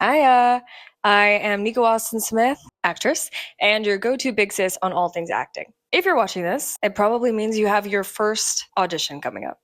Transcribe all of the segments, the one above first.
Hiya, I am Nikko Austen Smith, actress, and your go-to big sis on all things acting. If you're watching this, it probably means you have your first audition coming up.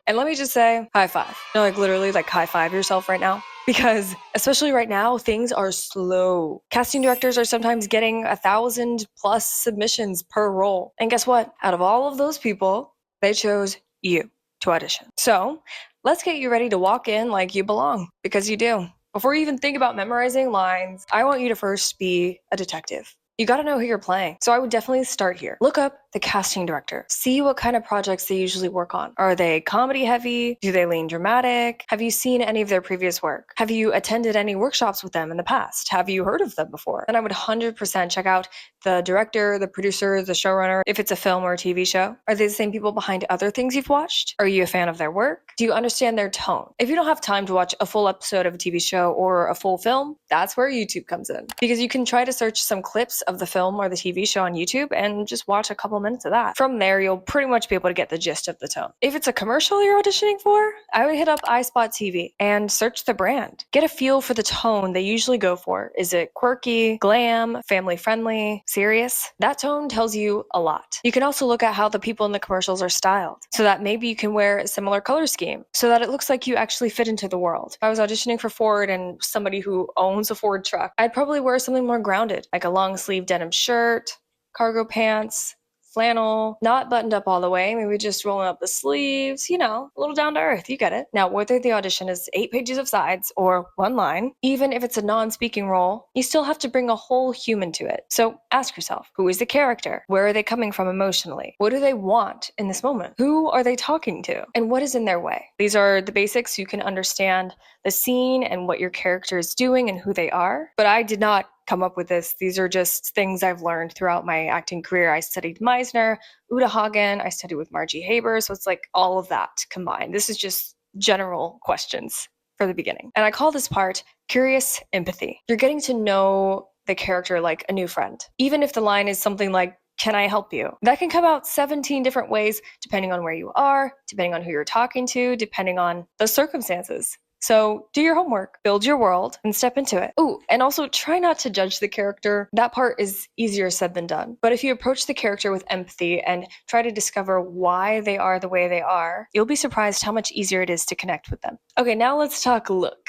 And let me just say, high five. No, literally high five yourself right now. Because especially right now, things are slow. Casting directors are sometimes getting 1,000 plus submissions per role. And guess what? Out of all of those people, they chose you to audition. So let's get you ready to walk in like you belong, because you do. Before you even think about memorizing lines, I want you to first be a detective. You gotta know who you're playing. So I would definitely start here. Look up the casting director. See what kind of projects they usually work on. Are they comedy heavy? Do they lean dramatic? Have you seen any of their previous work? Have you attended any workshops with them in the past? Have you heard of them before? And I would 100% check out the director, the producer, the showrunner, if it's a film or a TV show. Are they the same people behind other things you've watched? Are you a fan of their work? Do you understand their tone? If you don't have time to watch a full episode of a TV show or a full film, that's where YouTube comes in. Because you can try to search some clips of the film or the TV show on YouTube and just watch a couple minutes of that. From there, you'll pretty much be able to get the gist of the tone. If it's a commercial you're auditioning for, I would hit up iSpot TV and search the brand. Get a feel for the tone they usually go for. Is it quirky, glam, family friendly, serious? That tone tells you a lot. You can also look at how the people in the commercials are styled, so that maybe you can wear a similar color scheme, so that it looks like you actually fit into the world. If I was auditioning for Ford and somebody who owns a Ford truck, I'd probably wear something more grounded, like a long sleeve denim shirt, cargo pants, flannel, not buttoned up all the way, maybe just rolling up the sleeves, a little down to earth, you get it. Now, whether the audition is 8 pages of sides or one line, even if it's a non-speaking role, you still have to bring a whole human to it. So ask yourself, who is the character? Where are they coming from emotionally? What do they want in this moment? Who are they talking to? And what is in their way? These are the basics so you can understand the scene and what your character is doing and who they are. But I did not come up with this. These are just things I've learned throughout my acting career. I studied Meisner, Hagen, I studied with Margie Haber, so it's like all of that combined. This is just general questions for the beginning. And I call this part curious empathy. You're getting to know the character like a new friend. Even if the line is something like, "Can I help you?" That can come out 17 different ways, depending on where you are, depending on who you're talking to, depending on the circumstances. So do your homework, build your world, and step into it. Ooh, and also try not to judge the character. That part is easier said than done. But if you approach the character with empathy and try to discover why they are the way they are, you'll be surprised how much easier it is to connect with them. Okay, now let's talk look.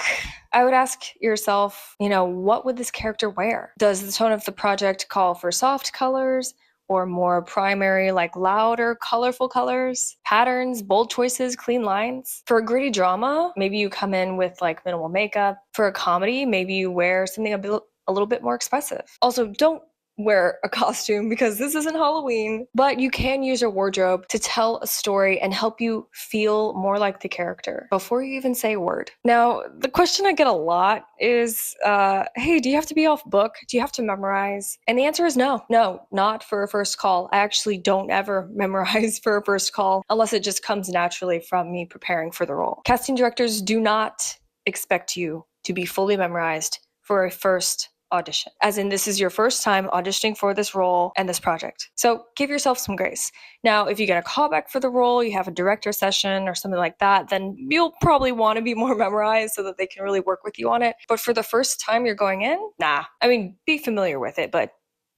I would ask yourself, what would this character wear? Does the tone of the project call for soft colors? Or more primary, like louder, colorful colors, patterns, bold choices, clean lines. For a gritty drama, maybe you come in with minimal makeup. For a comedy, maybe you wear something a little bit more expressive. Also, don't wear a costume because this isn't Halloween, but you can use your wardrobe to tell a story and help you feel more like the character before you even say a word. Now, the question I get a lot is, hey, do you have to be off book? Do you have to memorize? And the answer is no, not for a first call. I actually don't ever memorize for a first call unless it just comes naturally from me preparing for the role. Casting directors do not expect you to be fully memorized for a first audition, as in this is your first time auditioning for this role and this project. So give yourself some grace. Now, if you get a callback for the role, you have a director session or something like that, then you'll probably want to be more memorized so that they can really work with you on it. But for the first time you're going in, be familiar with it, but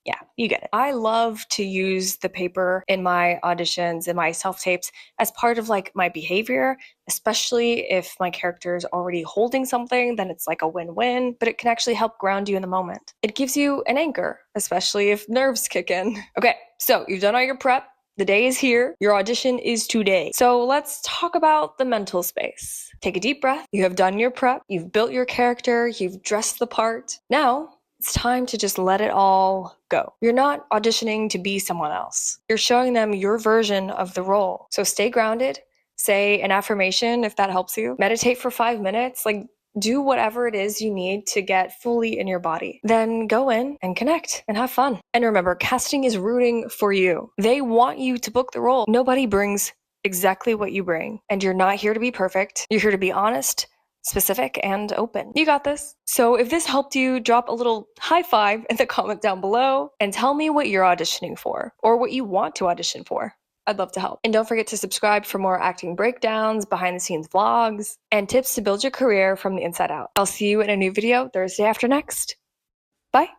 yeah, you get it. I love to use the paper in my auditions and my self-tapes as part of my behavior, especially if my character is already holding something, then it's like a win-win, but it can actually help ground you in the moment. It gives you an anchor, especially if nerves kick in. Okay, so you've done all your prep. The day is here. Your audition is today. So let's talk about the mental space. Take a deep breath. You have done your prep. You've built your character. You've dressed the part. Now, it's time to just let it all go. You're not auditioning to be someone else. You're showing them your version of the role. So stay grounded, say an affirmation if that helps you. Meditate for 5 minutes, do whatever it is you need to get fully in your body. Then go in and connect and have fun. And remember, casting is rooting for you. They want you to book the role. Nobody brings exactly what you bring. And you're not here to be perfect. You're here to be honest, specific, and open. You got this. So if this helped you, drop a little high five in the comment down below and tell me what you're auditioning for or what you want to audition for. I'd love to help. And don't forget to subscribe for more acting breakdowns, behind the scenes vlogs, and tips to build your career from the inside out. I'll see you in a new video Thursday after next. Bye.